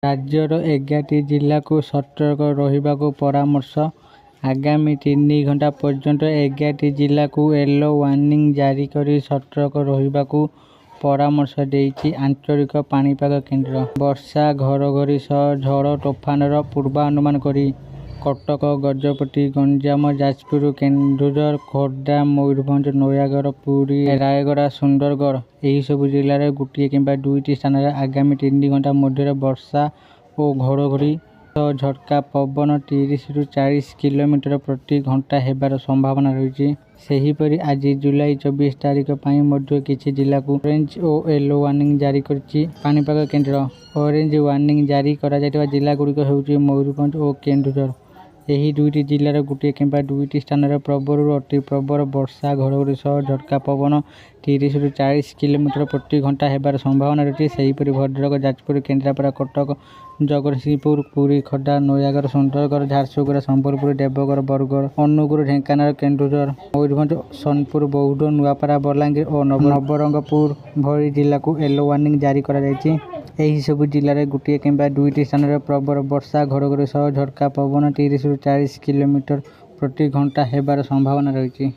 राज्यर 11टी जिला को सतर्क रहिबाकु परामर्श। आगामी 3 घंटा पर्यंत 11टी जिला को येलो वार्निंग जारी करी सतर्क रहिबाकु परामर्श देइछि आंचलिक पाणीपाग केन्द्र। वर्षा घड़घड़ी सह झड़ तोफानर पूर्वानुमान करी कटक, गजपति, गंजाम, जाजपुर, केन्दुझर, खोर्धा, मयूरभंज, नयागढ़, पुरी, रायगड़ा, सुंदरगढ़ यही सब जिले में गोटे किंबा 2टी स्थान में आगामी 3 घंटा मध्य वर्षा और घड़घड़ी सह झटका पवन 30 ରୁ 40 किलोमीटर प्रति घंटा हेबार संभावना रही। सेहीपरि आज जुलाई 24 तारिख पर मध्य किसी जिला को ऑरेंज और येलो वार्निंग जारी करिछि पाणीपाग केन्द्र। ऑरेंज वार्निंग जारी करा जायतिबा जिला गुड़िक हेउछि मयूरभंज और केन्दुझर। यही 2टी जिलार गोटे किंबा 2टी स्थान में प्रबल अति प्रबल वर्षा घड़घड़ी सह झटका पवन 30 ରୁ 40 किलोमीटर प्रति घंटा हेबार संभावना रही। सेहीपरि भद्रक, जाजपुर, केन्द्रापड़ा, कटक, जगतसिंहपुर, पुरी, खोर्धा, नयागढ़, सुंदरगढ़, झारसुगुड़ा, संबलपुर, देवगढ़, बरगढ़, अनुगुल, ढेंकानाल, केन्दुझर, मयूरभंज, सोनपुर, बौद्ध, नुआपड़ा, बलांगीर और नवरंगपुर भली जिला को येलो वार्निंग जारी करा जायछि। एही सब जिले में गोटे किंबा 2टी स्थान में प्रबल वर्षा घड़घड़ी सह झटका पवन 30 ରୁ 40 किलोमीटर प्रति घंटा हेबार संभावना रही।